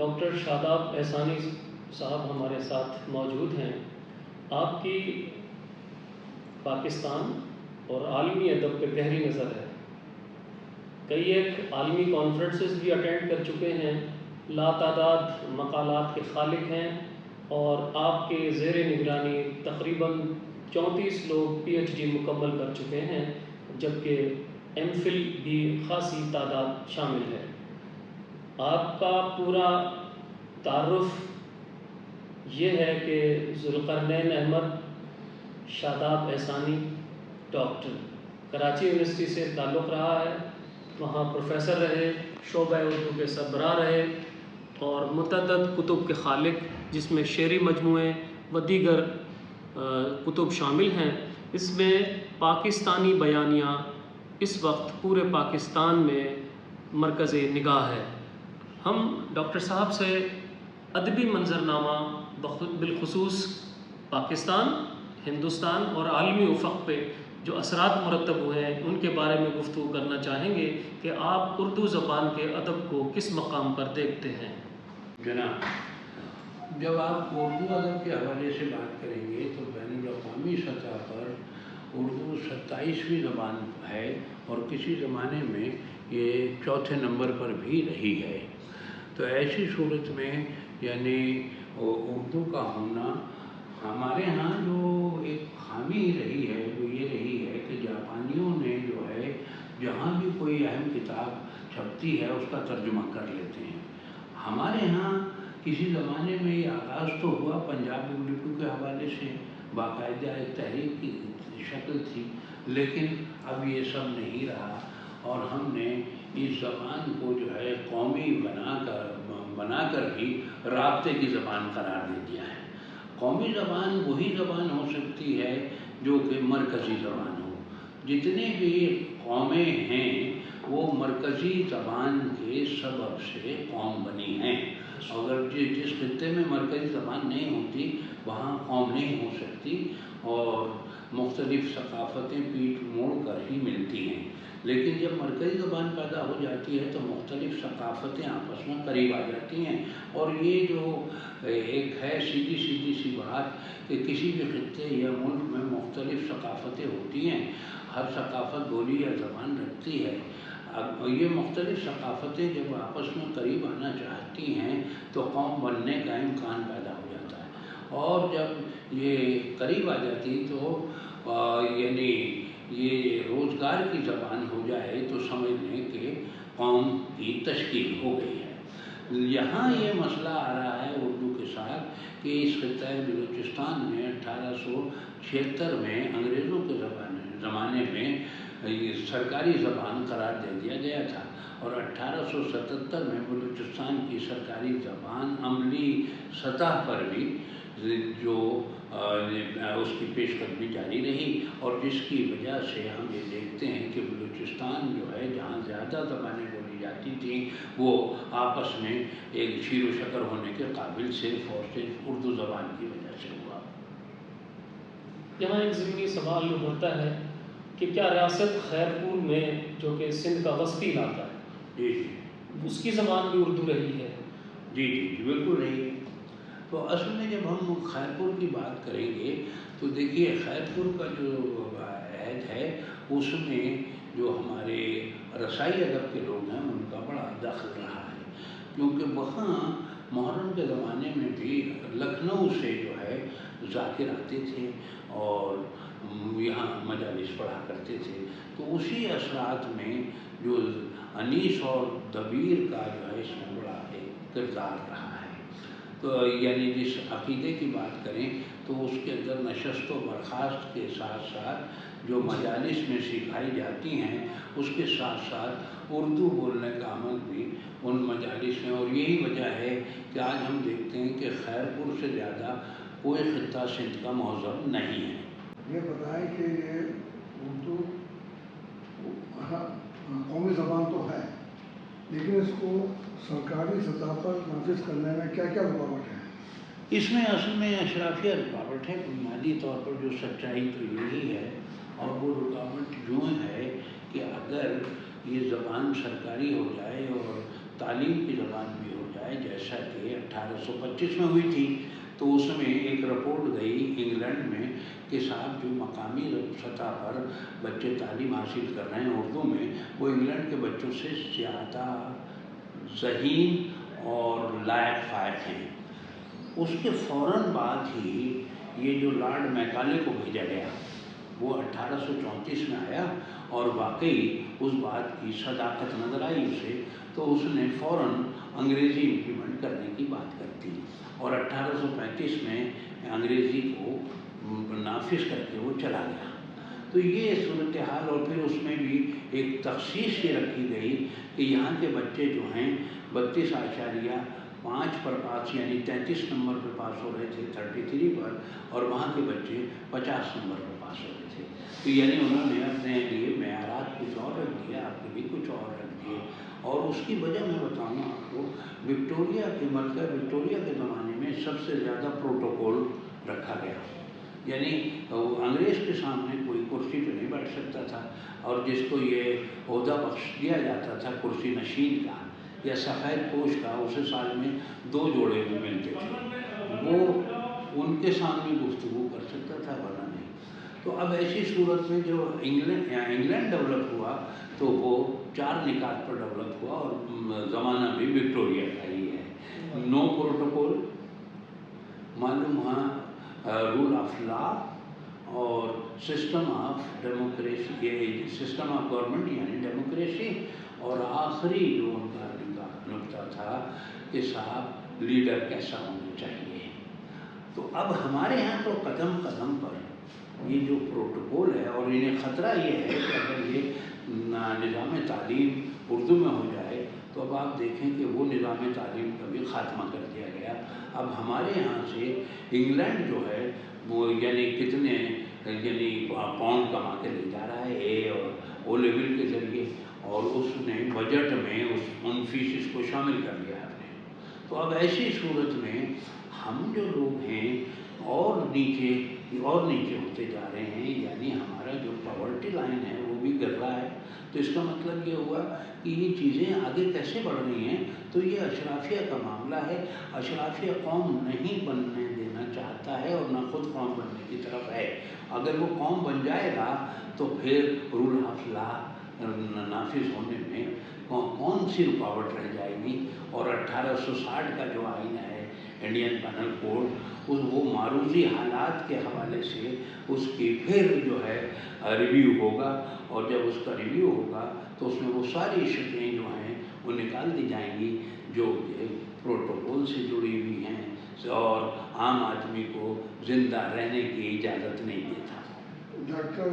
Doctor شاداب احسانی صاحب ہمارے ساتھ موجود ہیں۔ آپ کی پاکستان اور عالمی ادب پہ گہری نظر ہے، کئی ایک عالمی کانفرنسز بھی اٹینڈ کر چکے ہیں، لاتعداد مقالات کے خالق ہیں، اور آپ کے زیر نگرانی تقریباً 34 لوگ پی ایچ ڈی مکمل کر چکے ہیں، جبکہ ایم فل بھی خاصی تعداد شامل ہے۔ آپ کا پورا تعارف یہ ہے کہ ذوالقرنین احمد شاداب احسانی ڈاکٹر، کراچی یونیورسٹی سے تعلق رہا ہے، وہاں پروفیسر رہے، شعبہ اردو کے سربراہ رہے، اور متعدد کتب کے خالق جس میں شعری مجموعے و دیگر کتب شامل ہیں۔ اس میں پاکستانی بیانیہ اس وقت پورے پاکستان میں مرکز نگاہ ہے۔ ہم ڈاکٹر صاحب سے ادبی منظرنامہ بالخصوص پاکستان، ہندوستان اور عالمی افق پہ جو اثرات مرتب ہوئے ہیں ان کے بارے میں گفتگو کرنا چاہیں گے کہ آپ اردو زبان کے ادب کو کس مقام پر دیکھتے ہیں؟ جناب، جب آپ اردو ادب کے حوالے سے بات کریں گے تو بین الاقوامی سطح پر اردو 27ویں زبان ہے، اور کسی زمانے میں یہ چوتھے نمبر پر بھی رہی ہے۔ تو ایسی صورت میں یعنی اردو کا ہونا ہمارے ہاں جو ایک خامی رہی ہے وہ یہ رہی ہے کہ جاپانیوں نے جو ہے جہاں بھی کوئی اہم کتاب چھپتی ہے اس کا ترجمہ کر لیتے ہیں۔ ہمارے ہاں کسی زمانے میں یہ آغاز تو ہوا پنجاب اردو کے حوالے سے، باقاعدہ ایک تحریک کی شکل تھی، لیکن اب یہ سب نہیں رہا، اور ہم نے اس زبان کو جو ہے قومی بنا کر بھی رابطے کی زبان قرار دے دیا ہے۔ قومی زبان وہی زبان ہو سکتی ہے جو کہ مرکزی زبان ہو۔ جتنے بھی قومیں ہیں وہ مرکزی زبان کے سبب سے قوم بنی ہیں۔ اگر جس خطے میں مرکزی زبان نہیں ہوتی وہاں قوم نہیں ہو سکتی، اور مختلف ثقافتیں پیٹ موڑ کر ہی ملتی ہیں۔ لیکن جب مرکزی زبان پیدا ہو جاتی ہے تو مختلف ثقافتیں آپس میں قریب آ جاتی ہیں، اور یہ جو ایک ہے سیدھی سی بات کہ کسی بھی خطے یا ملک میں مختلف ثقافتیں ہوتی ہیں، ہر ثقافت بولی یا زبان رکھتی ہے۔ اب یہ مختلف ثقافتیں جب آپس میں قریب آنا چاہتی ہیں تو قوم بننے کا امکان پیدا ہو جاتا ہے، اور جب یہ قریب آ جاتی تو یعنی یہ روزگار کی زبان ہو جائے تو سمجھ لیں کہ قوم کی تشکیل ہو گئی ہے۔ یہاں یہ مسئلہ آ رہا ہے اردو کے ساتھ کہ اس خطہ بلوچستان میں 1876 میں انگریزوں کے زمانے میں یہ سرکاری زبان قرار دے دیا گیا تھا، اور 1877 میں بلوچستان کی سرکاری زبان عملی سطح پر بھی جو اس کی پیش قدمی جاری رہی، اور جس کی وجہ سے ہم یہ دیکھتے ہیں کہ بلوچستان جو ہے جہاں زیادہ زبانیں بولی جاتی تھیں وہ آپس میں ایک شیر و شکر ہونے کے قابل صرف اور صرف اردو زبان کی وجہ سے ہوا۔ یہاں ایک ضمنی سوال ہوتا ہے کہ کیا ریاست خیرپور میں جو کہ سندھ کا وسطی علاقہ ہے، جی اس کی زبان بھی اردو رہی ہے؟ جی بالکل رہی ہے۔ تو اصل میں جب ہم خیرپور کی بات کریں گے تو دیکھیے خیرپور کا جو عہد ہے اس میں جو ہمارے رسائی ادب کے لوگ ہیں ان کا بڑا دخل رہا ہے، کیونکہ وہاں محرم کے زمانے میں بھی لکھنؤ سے جو ہے ذاکر آتے تھے اور یہاں مجالس پڑھا کرتے تھے، تو اسی اثرات میں جو انیس اور دبیر کا جو ہے اس میں بڑا ایک کردار رہا ہے۔ تو یعنی جس عقیدے کی بات کریں تو اس کے اندر نشست و برخاست کے ساتھ ساتھ جو مجالس میں سکھائی جاتی ہیں اس کے ساتھ ساتھ اردو بولنے کا عمل بھی ان مجالس میں، اور یہی وجہ ہے کہ آج ہم دیکھتے ہیں کہ خیرپور سے زیادہ کوئی خطہ سندھ کا مہذب نہیں ہے۔ یہ بتائیں کہ یہ اردو قومی زبان تو ہے، لیکن اس کو سرکاری سطح پر نافذ کرنے میں کیا کیا رکاوٹ ہے؟ اس میں اصل میں اشرافیہ رکاوٹ ہے، بنیادی طور پر جو سچائی تو یہی ہے، اور وہ رکاوٹ یوں ہے کہ اگر یہ زبان سرکاری ہو جائے اور تعلیم کی زبان بھی ہو جائے है, जैसा कि 1825 में हुई थी, तो उसमें एक रिपोर्ट गई इंग्लैंड में कि साहब जो मकामी सतह पर बच्चे तालीम हासिल कर रहे हैं उर्दू में, वो इंग्लैंड के बच्चों से ज़्यादा ज़हीन और लायक फायक हैं। उसके फ़ौरन बाद ही ये जो लॉर्ड मैकाले को भेजा गया, वो 1834 में आया और वाकई उस बात की सदाकत नज़र आई उसे, तो उसने फ़ौरन अंग्रेज़ी इम्प्लीमेंट करने की बात कर दी और 1835 में अंग्रेज़ी को नाफिज करके वो चला गया। तो ये सूरत हाल, और फिर उसमें भी एक तखसीस ये रखी गई कि यहाँ के बच्चे जो हैं 32.5 पर पास, यानी 33 नंबर पर पास हो रहे थे 33 पर, और वहाँ के बच्चे 50 नंबर पर पास हो रहे थे। तो यानी उन्होंने अपने लिए मेयारात कुछ और रख दिया, आपके लिए कुछ और रख दिए। और उसकी वजह मैं बताऊँ आपको, विक्टोरिया के मतलब विक्टोरिया के ज़माने में सबसे ज़्यादा प्रोटोकॉल रखा गया, यानी अंग्रेज़ के सामने कोई कुर्सी पे नहीं बैठ सकता था, और जिसको ये ओहदा बख्श दिया जाता था कुर्सी नशीन का या सफ़ेद पोश का, उसे साल में 2 जोड़े भी मिलते थे, वो उनके सामने गुफ्तगू कर सकता था, वरना नहीं। तो अब ऐसी सूरत में जो इंग्लैंड डेवलप हुआ, तो वो 4 निकात पर डेवलप हुआ, और ज़माना भी विक्टोरिया का ही है। नो प्रोटोकॉल, मालूम हुआ रूल ऑफ लॉ, और सिस्टम ऑफ डेमोक्रेसी, ये सिस्टम ऑफ गवर्नमेंट यानी डेमोक्रेसी, और आखिरी जो उनका नुक्ता था कि साहब लीडर कैसा होना चाहिए। तो अब हमारे यहाँ तो कदम कदम पर ये जो प्रोटोकॉल है, और इन्हें ख़तरा ये है कि अगर ये निज़ाम तालीम उर्दू में हो जाए तो अब आप देखें कि वो निज़ाम तालीम का भी ख़ात्मा कर दिया गया। अब हमारे यहाँ से इंग्लैंड जो है वो यानी कितने यानी पाउंड कमा के ले जा रहा है ए और ओ लेवल के ज़रिए, और उसने बजट में उन फीसिस को शामिल कर लिया आपने। तो अब ऐसी सूरत में हम जो लोग हैं और नीचे होते जा रहे हैं, यानी हमारा जो पॉवर्टी लाइन है वो भी गिर रहा है। तो इसका मतलब ये हुआ कि ये चीज़ें आगे कैसे बढ़ रही हैं, तो ये अशराफिया का मामला है। अशराफिया कौम नहीं बनने देना चाहता है और ना खुद कौम बनने की तरफ है। अगर वो कौम बन जाएगा तो फिर रूल ऑफ लॉ नाफिज होने में कौन सी रुकावट रह जाएगी। और 1860 का जो आइन है इंडियन पैनल कोड, वो मारूजी हालात के हवाले से उसकी फिर जो है रिव्यू होगा, और जब उसका रिव्यू होगा तो उसमें वो सारी शर्तें जो हैं वो निकाल दी जाएंगी जो प्रोटोकॉल से जुड़ी हुई हैं और आम आदमी को ज़िंदा रहने की इजाज़त नहीं देता। डॉक्टर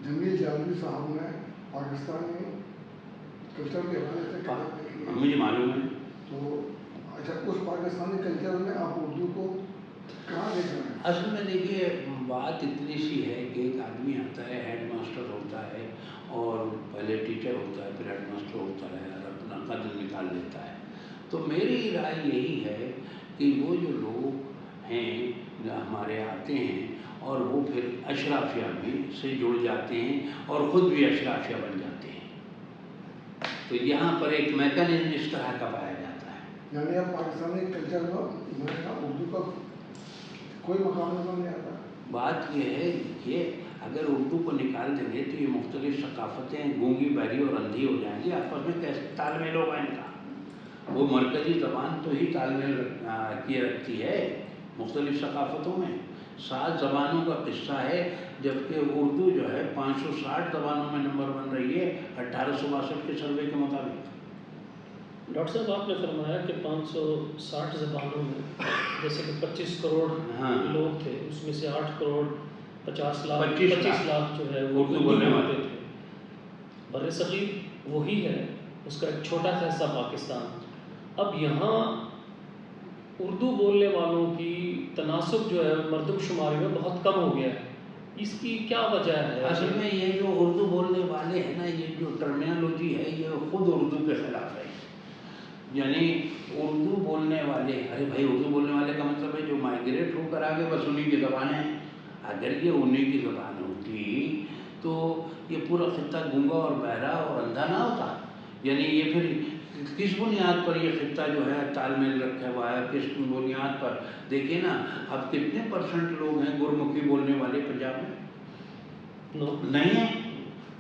जमील जालवी साहब ने पाकिस्तानी कल्चर के हवाले से किताब लिखी है, मुझे मालूम है। तो अच्छा, उस पाकिस्तानी कल्चर में आप उर्दू को कहाँ देख रहे हैं? असल में देखिए बात इतनी सी है कि एक आदमी आता है, हेड मास्टर होता है, और पहले टीचर होता है, फिर हेड मास्टर होता है, और अपना कदम निकाल लेता है। तो मेरी राय यही है कि वो जो लोग हैं जो हमारे आते हैं और वो फिर अशराफिया में से जुड़ जाते हैं और ख़ुद भी अशराफिया बन जाते हैं, तो यहाँ पर एक मैकेनिज्म इस तरह का पाया जाता है। यानी अब पाकिस्तानी कल्चर में उर्दू का कोई मकाम नहीं आता। बात यह है कि अगर उर्दू को निकाल देंगे तो ये मुख्तलिफ सकाफ़तें गूंगी बहरी और अंधी हो जाएंगी, आपस में कैसे तालमेल होगा इनका। वो मरकज़ी ज़बान तो ही तालमेल किए रखती है मुख्तलिफ सकाफ़तों में। 7 ज़बानों का किस्सा है, जबकि उर्दू जो है 560 ज़बानों में नंबर बन रही है 1862 के सर्वे के मुताबिक। डॉक्टर साहब आपने फरमाया कि 560 ज़बानों में जैसे कि 25 करोड़ लोग थे, उसमें से 8 करोड़ 25 लाख जो है वो उर्दू बोलने वाले थे। बर्र-ए-सग़ीर वही है, उसका एक छोटा सा हिस्सा पाकिस्तान। अब यहाँ उर्दू बोलने वालों की तनासुब जो है मर्दमशुमारी में बहुत कम हो गया है, इसकी क्या वजह है? असल में ये जो उर्दू बोलने वाले हैं ना, ये जो टर्मिनोलॉजी है ये ख़ुद उर्दू के ख़िलाफ़ है। यानी उर्दू बोलने वाले, अरे भाई उर्दू बोलने वाले का मतलब है जो माइग्रेट होकर आगे, बस उन्हीं की ज़बान है। अगर ये उन्हीं की ज़बान होती तो ये पूरा खित्ता गूंगा और बहरा और अंधा ना होता। यानी ये फिर किस बुनियाद पर ये खित्ता जो है तालमेल रखा हुआ है, किस बुनियाद पर? देखिए ना, अब कितने % लोग हैं गुरमुखी बोलने वाले पंजाब में? नहीं है।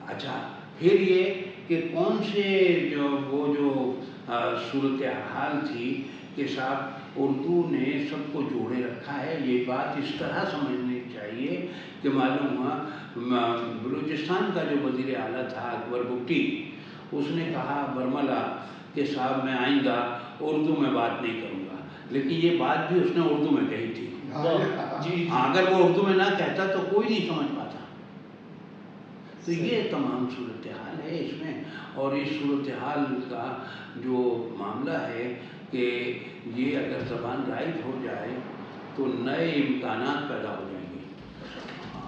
अच्छा, फिर ये कि कौन से जो सूरत हाल थी कि साहब उर्दू ने सबको जोड़े रखा है। ये बात इस तरह समझनी चाहिए कि मालूम हुआ बलूचिस्तान का जो वज़ीर आला था अकबर बुट्टी, उसने कहा बरमला कि साहब मैं आइंदा उर्दू में बात नहीं करूँगा, लेकिन ये बात भी उसने उर्दू में कही थी। जी, अगर वो उर्दू में ना कहता तो कोई नहीं समझ पाता। तो ये तमाम सूरत हाल है इसमें। और इस सूरत हाल का जो मामला है कि ये अगर ज़बान राइज हो जाए तो नए इम्कानात पैदा हो जाएंगे।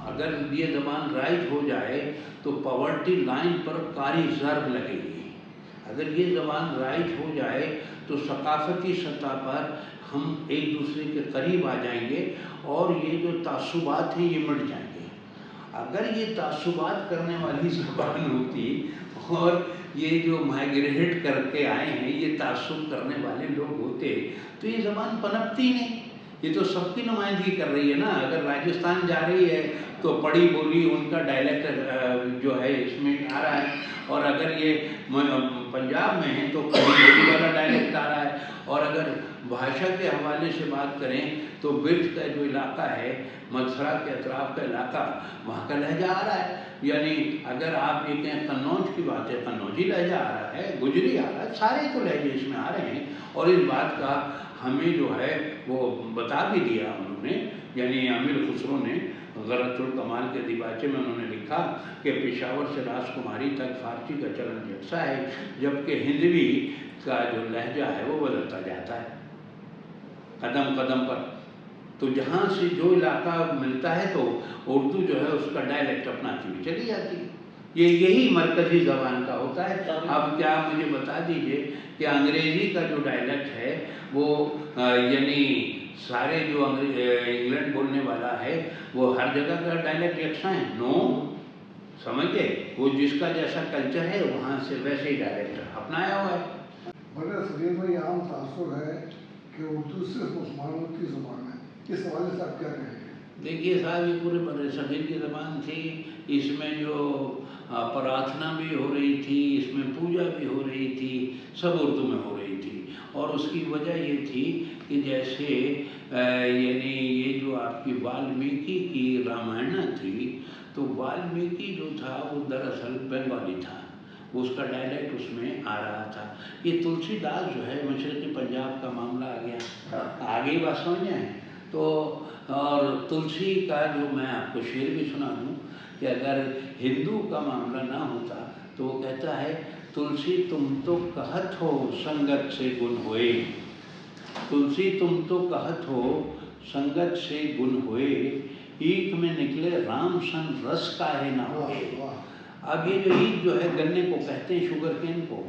अगर ये ज़बान राइज हो जाए तो पॉवर्टी लाइन पर कारी ज़रब लगेगी। अगर ये ज़बान राइज हो जाए तो सकाफ़ती सतह पर हम एक दूसरे के करीब आ जाएंगे और ये जो तासुबात हैं ये मिट जाएंगे। अगर ये तासुबात करने वाली ज़बान होती और ये जो माइग्रेट करके आए हैं ये तासुब करने वाले लोग होते तो ये ज़बान पनपती ही नहीं। ये तो सबकी नुमाइंदगी कर रही है ना। अगर राजस्थान जा रही है तो पड़ी बोली उनका डायलेक्ट जो है इसमें आ रहा है, और अगर ये पंजाब में है तो पड़ी बोली वाला डायलेक्ट आ रहा है। और अगर भाषा के हवाले से बात करें तो बिर्ज का जो इलाका है, मथुरा के अतराफ का इलाका, वहाँ का लहजा आ रहा है। यानी अगर आप ये कहें कन्नौज की बात है, कन्नौजी लहजा आ रहा है, गुजरी आ रहा है, सारे तो लहजे इसमें आ रहे हैं। और इस बात का हमें जो है वो बता भी दिया उन्होंने, यानी अमीर खुसरो ने ग़रतुल कमाल के दिबाचे में उन्होंने लिखा कि पेशावर से राजकुमारी तक फारसी का चलन यकसा है, जबकि हिंदवी का जो लहजा है वो बदलता जाता है कदम कदम पर। तो जहाँ से जो इलाका मिलता है तो उर्दू जो है उसका डायलेक्ट अपनाती हुई चली जाती है। यही मरकज़ी ज़बान का होता है। अब क्या आप मुझे बता दीजिए कि अंग्रेज़ी का जो डायलेक्ट है वो यानी सारे जो इंग्लैंड बोलने वाला है वो हर जगह का डायलेक्ट यकसा है? नो, समझे, वो जिसका जैसा कल्चर है वहाँ से वैसे ही डायलेक्ट अपनाया हुआ है। बड़े सलीम भाई, आम तासुर है कि उर्दू सिर्फ मुसलमानों की ज़बान है, इस हवाले से आप क्या कहेंगे? देखिए साहब, ये पूरे बड़े सग़ीर की ज़बान थी। इसमें जो प्रार्थना भी हो रही थी, इसमें पूजा भी हो रही थी, सब उर्दू में हो रही थी। और उसकी वजह ये थी कि जैसे यानी ये जो आपकी वाल्मीकि की रामायण थी, तो वाल्मीकि जो था वो दरअसल बंगाली था, उसका डायलेक्ट उसमें आ रहा था। ये तुलसीदास जो है मशरक़ी पंजाब का मामला आ गया, आगे बात समझ आए तो। और तुलसी का जो मैं आपको शेर भी सुना दूँ कि अगर हिंदू का मामला ना होता तो वो कहता है, तुलसी तुम तो कहत हो संगत से गुण होए, तुलसी तुम तो कहत हो संगत से गुण होए, ईख में निकले राम सन रस काहे ना होए। अब ये जो ईख जो है गन्ने को कहते हैं, शुगर केन को,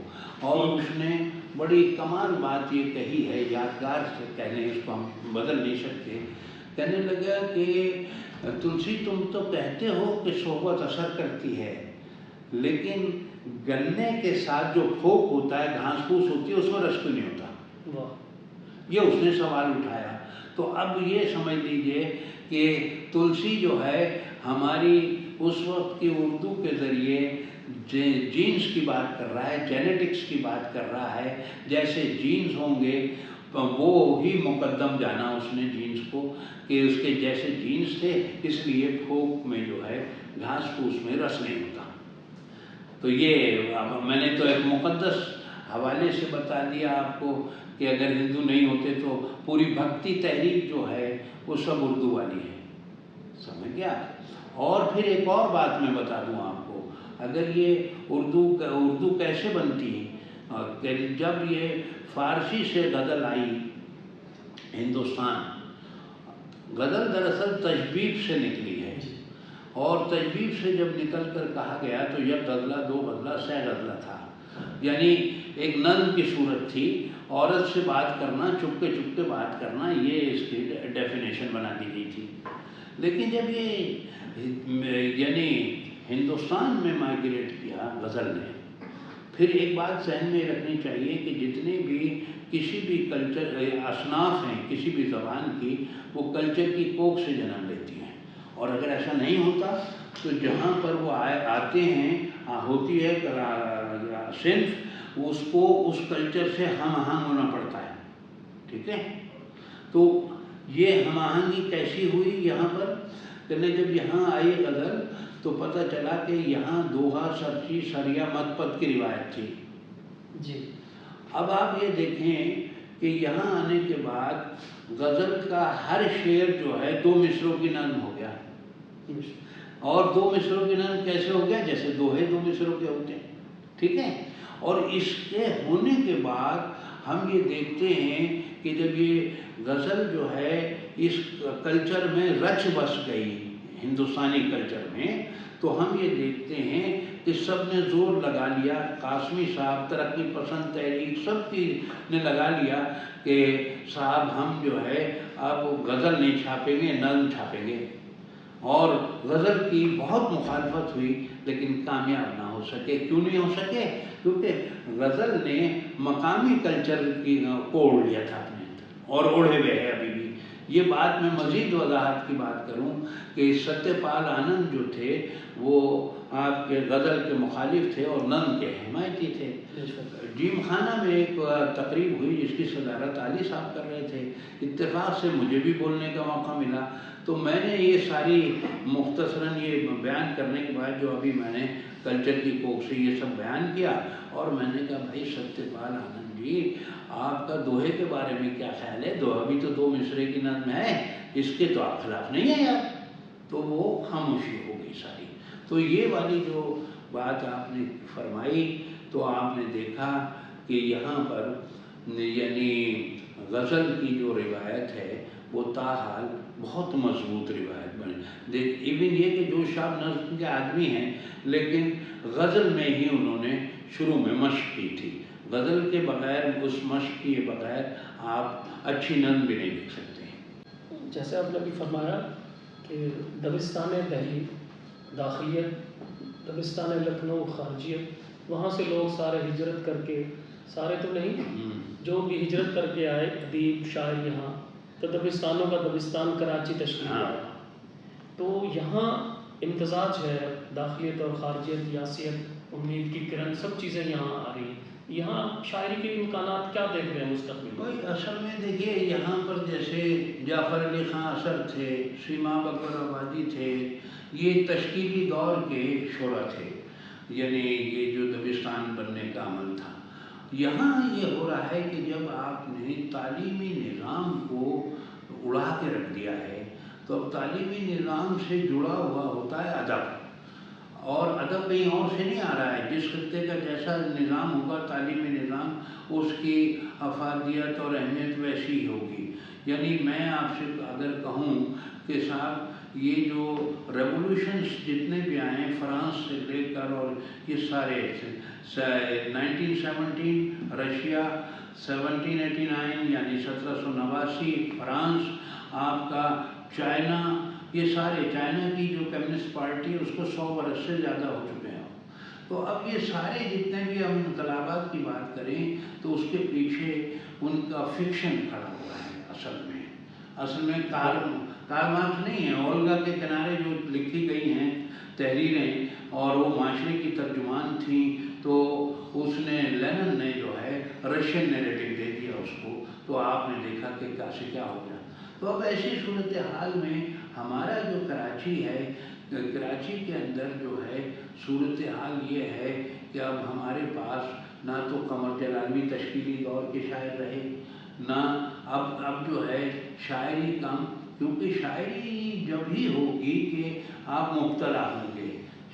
और उसने बड़ी कमाल बात ये कही है, यादगार से कह लें, इसको हम बदल नहीं सकते। कहने लगा कि तुलसी तुम तो कहते हो कि सोहबत असर करती है, लेकिन गन्ने के साथ जो फोक होता है, घास फूस होती है, उसमें रस क्यों नहीं होता? ये उसने सवाल उठाया। तो अब ये समझ लीजिए कि तुलसी जो है हमारी उस वक्त की उर्दू के ज़रिए जीन्स की बात कर रहा है, जेनेटिक्स की बात कर रहा है। जैसे जीन्स होंगे वो ही मुकद्दम जाना उसने जीन्स को कि उसके जैसे जीन्स थे, इसलिए फोक में जो है घास फूस में रस नहीं होता। तो ये मैंने तो एक मुकद्दस हवाले से बता दिया आपको कि अगर हिंदू नहीं होते तो पूरी भक्ति तहरीक जो है वो सब उर्दू वाली है, समझ गया। और फिर एक और बात मैं बता दूं आपको, अगर ये उर्दू कैसे बनती है, जब ये फारसी से गज़ल आई हिंदुस्तान, गज़ल दरअसल तजबीब से निकली है, और तजबीब से जब निकल कर कहा गया तो यह गज़ला दो गज़ला सह गज़ला था। यानी एक नज़्म की सूरत थी, औरत से बात करना, चुपके चुपके बात करना, ये इसकी डेफिनेशन बना दी गई थी। लेकिन जब ये यानी हिंदुस्तान में माइग्रेट किया गज़ल ने, پھر ایک بات ذہن میں رکھنی چاہیے کہ جتنے بھی کسی بھی کلچر اصناف ہیں کسی بھی زبان کی، وہ کلچر کی کوکھ سے جنم لیتی ہیں، اور اگر ایسا نہیں ہوتا تو جہاں پر وہ آتے ہیں ہوتی ہے صنف، اس کو اس کلچر سے ہم آہنگ ہونا پڑتا ہے، ٹھیک ہے؟ تو یہ ہم آہنگی کیسی ہوئی یہاں پر؟ کہ جب یہاں آئی غزل تو پتہ چلا کہ یہاں دوہا، سرچی، سریا، مت پت کی روایت تھی جی۔ اب آپ یہ دیکھیں کہ یہاں آنے کے بعد غزل کا ہر شعر جو ہے 2 مصروں کی نظم ہو گیا، اور 2 مصروں کی نظم کیسے ہو گیا؟ جیسے دوہے 2 مصروں کے ہوتے ہیں، ٹھیک ہے؟ اور اس کے ہونے کے بعد ہم یہ دیکھتے ہیں کہ جب یہ غزل جو ہے اس کلچر میں رچ بس گئی، ہندوستانی کلچر میں، تو ہم یہ دیکھتے ہیں کہ سب نے زور لگا لیا، قاسمی صاحب، ترقی پسند تحریک، سب کی نے لگا لیا کہ صاحب ہم جو ہے اب غزل نہیں چھاپیں گے، نظم چھاپیں گے، اور غزل کی بہت مخالفت ہوئی لیکن کامیاب نہ ہو سکے۔ کیوں نہیں ہو سکے؟ کیونکہ غزل نے مقامی کلچر کی کو اوڑھ لیا تھا اپنے اندر، اور اوڑھے ہوئے ہے ابھی بھی۔ یہ بات میں مزید وضاحت کی بات کروں کہ ستیہ پال آنند جو تھے وہ آپ کے غزل کے مخالف تھے اور نظم کے حمایتی تھے۔ جیم خانہ میں ایک تقریب ہوئی جس کی صدارت علی صاحب کر رہے تھے، اتفاق سے مجھے بھی بولنے کا موقع ملا، تو میں نے یہ ساری مختصراً یہ بیان کرنے کے بعد جو ابھی میں نے کلچر کی کوکھ سے یہ سب بیان کیا، اور میں نے کہا بھائی ستیہ پال آنند جی، آپ کا دوہے کے بارے میں کیا خیال ہے؟ دوہا بھی تو 2 مصرے کی نظم ہے، اس کے تو آپ خلاف نہیں ہیں یار؟ تو وہ خاموشی ہو گئی ساری۔ تو یہ والی جو بات آپ نے فرمائی تو آپ نے دیکھا کہ یہاں پر یعنی غزل کی جو روایت ہے وہ تاحال بہت مضبوط روایت بنی۔ دیکھ ایون یہ کہ جو شاہ نظم کے آدمی ہیں لیکن غزل میں ہی انہوں نے شروع میں مشق کی تھی، غزل کے بغیر، اس مشق کے بغیر آپ اچھی نظم بھی نہیں لکھ سکتے ہیں۔ جیسے آپ نے ابھی فرمایا کہ دبستان دہلی داخلیت، دبستان لکھنؤ خارجیت، وہاں سے لوگ سارے ہجرت کر کے، سارے تو نہیں، جو بھی ہجرت کر کے آئے ادیب شاعر یہاں، تو دبستانوں کا دبستان کراچی تشکیل پایا، تو یہاں امتزاج ہے، داخلیت اور خارجیت، یاسیت، امید کی کرن، سب چیزیں یہاں آ رہی ہیں۔ یہاں شاعری کے امکانات کیا دیکھ رہے ہیں مستقبل میں؟ کوئی اصل میں دیکھیے یہاں پر جیسے جعفر علی خان اثر تھے، سیما بکر آبادی تھے، یہ تشکیلی دور کے شعراء تھے، یعنی یہ جو دبستان بننے کا عمل تھا۔ یہاں یہ ہو رہا ہے کہ جب آپ نے تعلیمی نظام کو اڑا کے رکھ دیا ہے تو اب تعلیمی نظام سے جڑا ہوا ہوتا ہے ادب، اور ادب کہیں اور سے نہیں آ رہا ہے، جس خطے کا جیسا نظام ہوگا تعلیمی نظام، اس کی افادیت اور اہمیت ویسی ہی ہوگی۔ یعنی میں آپ سے اگر کہوں کہ صاحب یہ جو ریولوشنز جتنے بھی آئے ہیں فرانس سے لے کر، اور یہ سارے 1917 رشیا، 1789 یعنی 1789 فرانس، آپ کا چائنا، یہ سارے چائنا کی جو کمیونسٹ پارٹی ہے اس کو 100 برس سے زیادہ ہو چکے ہیں۔ تو اب یہ سارے جتنے بھی ہم انقلابات کی بات کریں تو اس کے پیچھے ان کا فکشن کھڑا ہوا ہے۔ اصل میں کارل مارکس نہیں ہے، اولگا کے کنارے جو لکھی گئی ہیں تحریریں اور وہ معاشرے کی ترجمان تھیں، تو اس نے لینن نے جو ہے رشین نیریٹو دے دیا اس کو، تو آپ نے دیکھا کہ کیسے کیا ہو گیا۔ تو اب ایسی صورتحال میں ہمارا جو کراچی ہے، کراچی کے اندر جو ہے صورتحال یہ ہے کہ اب ہمارے پاس نہ تو قمر جلالی تشکیلی دور کے شاعر رہے، نہ اب جو ہے شاعری کم، کیونکہ شاعری جب ہی ہوگی کہ آپ مبتلا ہوں گے۔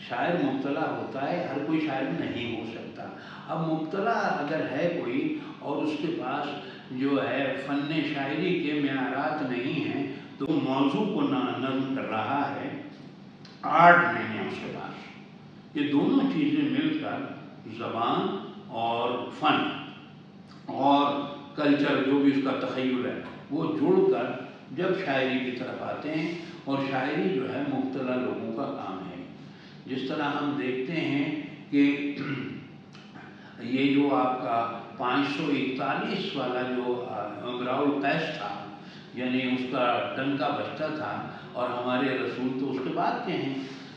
شاعر مبتلا ہوتا ہے، ہر کوئی شاعر نہیں ہو سکتا۔ اب مبتلا اگر ہے کوئی اور اس کے پاس جو ہے فن شاعری کے معیارات نہیں ہیں تو موضوع کو نظم کر رہا ہے، آرٹ نہیں ہے اس کے پاس۔ یہ دونوں چیزیں مل کر زبان اور فن اور کلچر جو بھی اس کا تخیل ہے وہ جڑ کر جب شاعری کی طرف آتے ہیں، اور شاعری جو ہے مبتلا لوگوں کا کام ہے۔ جس طرح ہم دیکھتے ہیں کہ ये जो आपका 541 वाला जो इमराउल कैस था, यानी उसका डंका बजता था, और हमारे रसूल तो उसके बाद के हैं,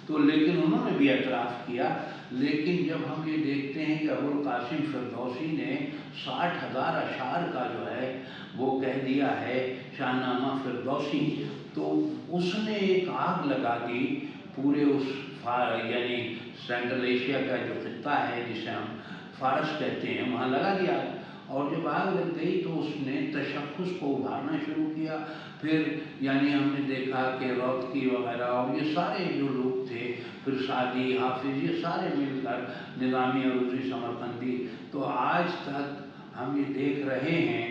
तो लेकिन उन्होंने भी एतराफ़ किया। लेकिन जब हम ये देखते हैं कि अबुल कासिम फिरदौसी ने 60,000 अशार का जो है वो कह दिया है शाहनामा फिरदौसी, तो उसने एक आग लगा दी पूरे उस यानी सेंट्रल एशिया का जो खित्ता है जिसे हम फारस कहते हैं, वहाँ लगा दिया। और जब आग लग गई तो उसने तशख़्ख़ुस को उभारना शुरू किया। फिर यानी हमने देखा कि रौतकी वगैरह और ये सारे जो लोग थे, फिर सादी, हाफिज़, ये सारे मिलकर निज़ामी अरूज़ी समरकंदी, तो आज तक हम ये देख रहे हैं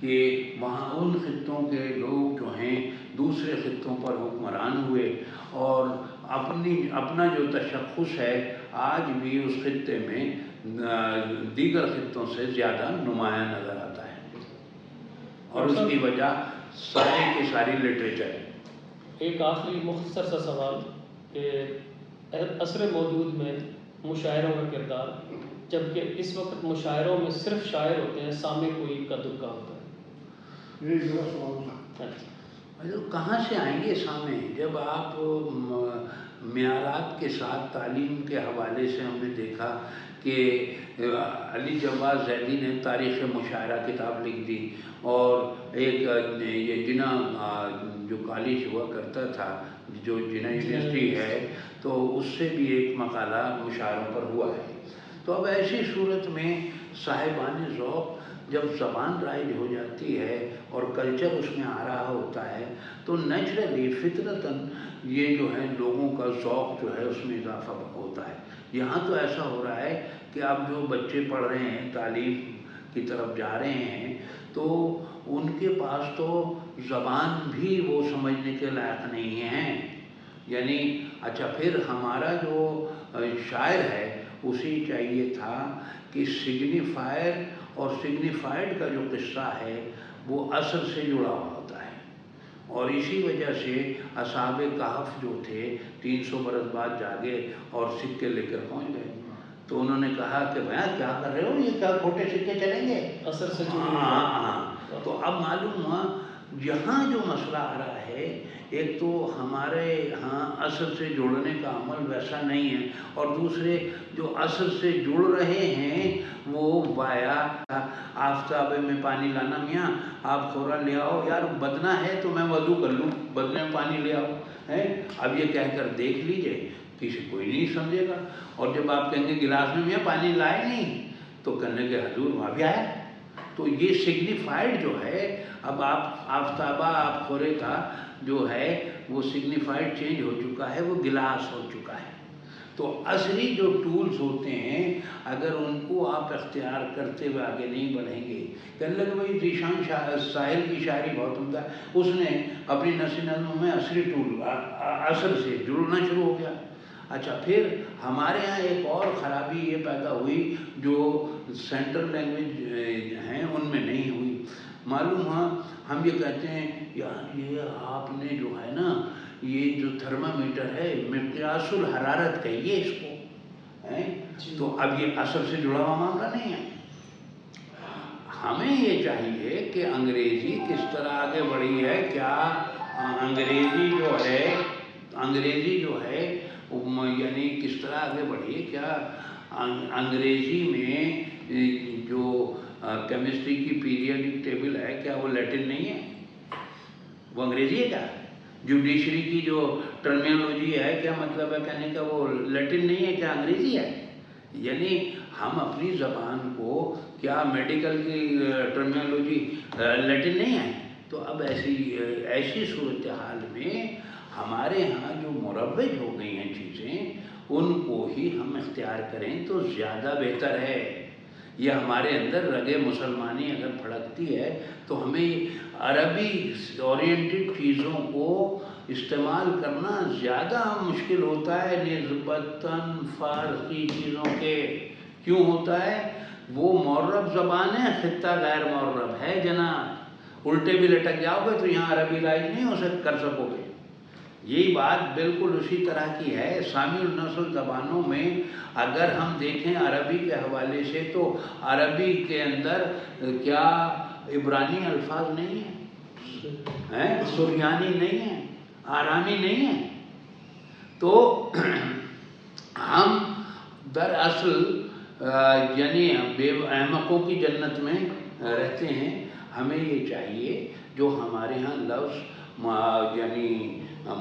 कि वहाँ उन खित्तों के लोग जो हैं दूसरे खित्तों पर हुक्मरान हुए, और अपना जो तशख़्ख़ुस है आज भी उस खित्ते में दीगर खित्तों से ज़्यादा नुमायाँ नज़र आता है, और उसकी वजह सारी की सारी लिटरेचर है। एक आखिरी मुख्तसर सा सवाल कि असर मौजूद में मुशायरों का किरदार, जबकि इस वक्त मुशायरों में सिर्फ शायर होते हैं, सामे कोई का दुक्का होता है। यही मेरा सवाल था। मतलब कहाँ से आएंगे सामे, जब आप मियारात के साथ तालीम के हवाले से हमने देखा कि अली जवाद ज़ैदी ने तारीख़ मुशायरा किताब लिख दी, और एक ये जिना जो कॉलेज हुआ करता था, जो जिना यूनिवर्सिटी है, तो उससे भी एक मकाला मुशायरों पर हुआ है। तो अब ऐसी सूरत में साहिबान ज़ौक़ जब ज़बान राइज हो जाती है और कल्चर उसमें आ रहा होता है, तो नेचुरली फितरतन ये जो है लोगों का ज़ौक़ जो है उसमें इजाफा होता है। यहाँ तो ऐसा हो रहा है कि अब जो बच्चे पढ़ रहे हैं, तालीम की तरफ जा रहे हैं, तो उनके पास तो ज़बान भी वो समझने के लायक नहीं है। यानी अच्छा, फिर हमारा जो शायर है उसे चाहिए था कि सिग्निफायर और सिग्निफाइड का जो किस्सा है वो असर से जुड़ा हुआ होता है, और इसी वजह से असहाबे कहफ जो थे 300 बरस बाद जागे और सिक्के लेकर पहुंच गए। तो उन्होंने कहा कि भैया क्या कर रहे हो, ये क्या खोटे सिक्के चलेंगे, असर से जुड़े। हाँ। तो अब मालूम हुआ यहाँ जो मसला आ रहा है, एक तो हमारे यहाँ असर से जुड़ने का अमल वैसा नहीं है, और दूसरे जो असर से जुड़ रहे हैं वो वाया आफ्ताब में पानी लाना, मियाँ आप खोरा ले आओ, यार बदना है तो मैं वज़ू कर लूँ, बदने में पानी ले आओ, है। अब ये कहकर देख लीजिए, किसी कोई नहीं समझेगा। और जब आप कहेंगे गिलास में मियाँ पानी लाए नहीं, तो कहने के हजूर वहाँ भी आया। तो ये सिग्निफाइड जो है, अब आप आफ्ताबा आप खोरे का जो है वो सिग्निफाइड चेंज हो चुका है, वो गिलास हो चुका है। तो असली जो टूल्स होते हैं अगर उनको आप इख्तियार करते हुए आगे नहीं बढ़ेंगे, कहने लगे भाई जीशान साहिल की शायरी बहुत उम्दा है, उसने अपनी नस्ल नज़्म में असली टूल असर से जुड़ना शुरू हो गया। अच्छा, फिर हमारे यहाँ एक और ख़राबी ये पैदा हुई जो सेंट्रल लैंग्वेज हैं उनमें नहीं हुई। मालूम हुआ हम ये कहते हैं यार ये आपने जो है ना ये जो थर्मामीटर है मिक़यासुल हरारत कहिए इसको, है। तो अब ये असर से जुड़ा हुआ मामला नहीं है। हमें ये चाहिए कि अंग्रेज़ी किस तरह आगे बढ़ी है, क्या अंग्रेज़ी जो है यानी किस तरह आगे बढ़ी है, क्या अंग्रेज़ी में जो केमिस्ट्री की पीरियडिक टेबल है क्या वो लैटिन नहीं है, वो अंग्रेज़ी है क्या? जुडिशरी की जो टर्मिनोलॉजी है क्या मतलब है कहने का वो लैटिन नहीं है क्या, अंग्रेज़ी है? यानी हम अपनी ज़बान को क्या मेडिकल की टर्मिनोलॉजी लैटिन नहीं है? तो अब ऐसी सूरत हाल में हमारे यहाँ जो मुरव्वज हो गई हैं चीज़ें उनको ही हम इख्तियार करें तो ज़्यादा बेहतर है। ये हमारे अंदर रगे मुसलमानी अगर फड़कती है तो हमें अरबी ओरिएंटेड चीज़ों को इस्तेमाल करना ज़्यादा मुश्किल होता है निस्बतन फ़ारसी चीज़ों के। क्यों होता है? वो मौरब ज़बान है, ख़ित्ता गैर मौरब है जनाब। उल्टे भी लटक जाओगे तो यहाँ अरबी राइज नहीं हो कर सकोगे। یہی بات بالکل اسی طرح کی ہے. سامی النسل زبانوں میں اگر ہم دیکھیں عربی کے حوالے سے تو عربی کے اندر کیا عبرانی الفاظ نہیں ہیں, سریانی نہیں ہیں, آرامی نہیں ہیں. تو ہم دراصل یعنی احمقوں کی جنت میں رہتے ہیں. ہمیں یہ چاہیے جو ہمارے ہاں لفظ یعنی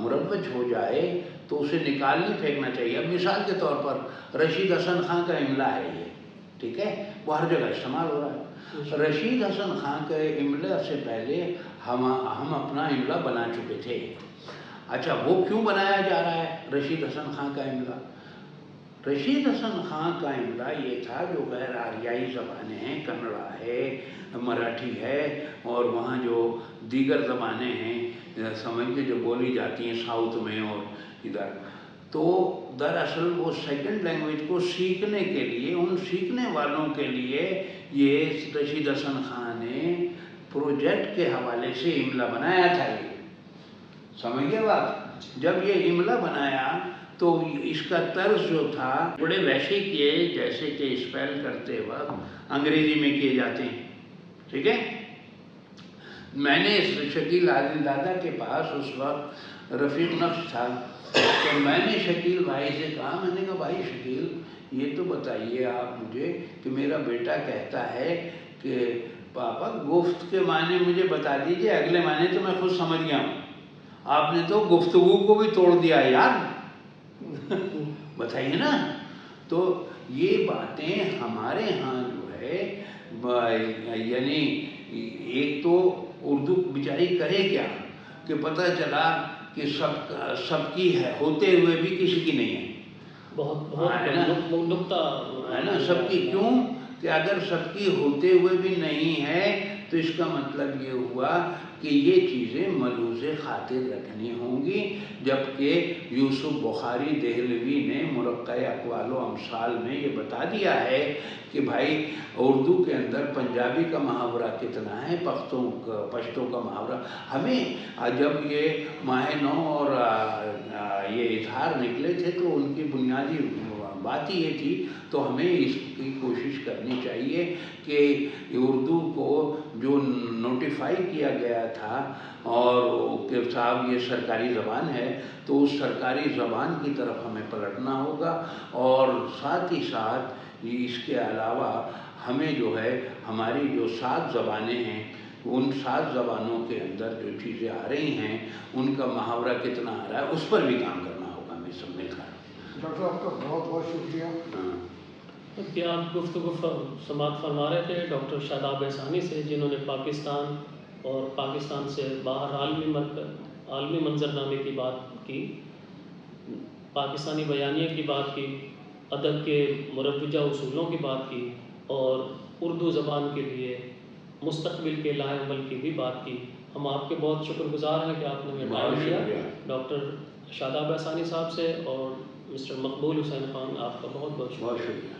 مروج ہو جائے تو اسے نکال نہیں پھینکنا چاہیے. اب مثال کے طور پر رشید حسن خان کا املا ہے یہ, ٹھیک ہے, وہ ہر جگہ استعمال ہو رہا ہے. رشید حسن خان کے املا سے پہلے ہم اپنا املا بنا چکے تھے. اچھا, وہ کیوں بنایا جا رہا ہے رشید حسن خان کا املا؟ رشید حسن خان کا املا یہ تھا جو غیر آریائی زبانیں ہیں, کنڑا ہے, مراٹھی ہے, اور وہاں جو دیگر زبانیں ہیں سمجھتے جو بولی جاتی ہیں ساؤتھ میں اور ادھر, تو دراصل وہ سیکنڈ لینگویج کو سیکھنے کے لیے, ان سیکھنے والوں کے لیے یہ رشید حسن خان نے پروجیکٹ کے حوالے سے املا بنایا تھا. یہ سمجھ گئے بات؟ جب یہ املا بنایا تو اس کا طرز جو تھا بڑے ویسے کیے جیسے کہ اسپیل کرتے وقت انگریزی میں کیے جاتے ہیں, ٹھیک ہے. میں نے شکیل عادل دادا کے پاس اس وقت رفیق نقش تھا, تو میں نے شکیل بھائی سے کہا, میں نے کہا بھائی شکیل یہ تو بتائیے آپ مجھے کہ میرا بیٹا کہتا ہے کہ پاپا گفت کے معنی مجھے بتا دیجئے, اگلے معنی تو میں خود سمجھ گیا ہوں, آپ نے تو گفتگو کو بھی توڑ دیا یار. بتائیے نا. تو یہ باتیں ہمارے ہاں جو ہے یعنی ایک تو اردو بیچاری کرے کیا کہ پتہ چلا کہ سب کی ہے ہوتے ہوئے بھی کسی کی نہیں ہے. بہت نقطہ ہے نا, سب کی. کیوں کہ اگر سب کی ہوتے ہوئے بھی نہیں ہے تو اس کا مطلب یہ ہوا کہ یہ چیزیں ملحوظ خاطر رکھنی ہوں گی. جبکہ یوسف بخاری دہلوی نے مرقع اقوال و امثال میں یہ بتا دیا ہے کہ بھائی اردو کے اندر پنجابی کا محاورہ کتنا ہے, پشتوں کا محاورہ. ہمیں جب یہ ماہ نو اور یہ اظہار نکلے تھے تو ان کی بنیادی بات ہی یہ تھی. تو ہمیں اس کی کوشش کرنی چاہیے کہ اردو کو جو نوٹیفائی کیا گیا تھا اور کہ صاحب یہ سرکاری زبان ہے, تو اس سرکاری زبان کی طرف ہمیں پلٹنا ہوگا. اور ساتھ ہی ساتھ اس کے علاوہ ہمیں جو ہے ہماری جو 7 زبانیں ہیں ان 7 زبانوں کے اندر جو چیزیں آ رہی ہیں ان کا محاورہ کتنا آ رہا ہے اس پر بھی کام کرنا ہوگا ہمیں سب مل کر. ڈاکٹر آپ کا بہت بہت شکریہ. کہ آپ گفتگو سماعت فرما رہے تھے ڈاکٹر شاداب احسانی سے, جنہوں نے پاکستان اور پاکستان سے باہر عالمی منظرنامے کی بات کی, پاکستانی بیانیے کی بات کی, ادب کے مروجہ اصولوں کی بات کی, اور اردو زبان کے لیے مستقبل کے لائے عمل کی بھی بات کی. ہم آپ کے بہت شکر گزار ہیں کہ آپ نے ہمیں ٹائم دیا. ڈاکٹر شاداب احسانی صاحب سے اور مسٹر مقبول حسین خان, آپ کا بہت بہت شکریہ.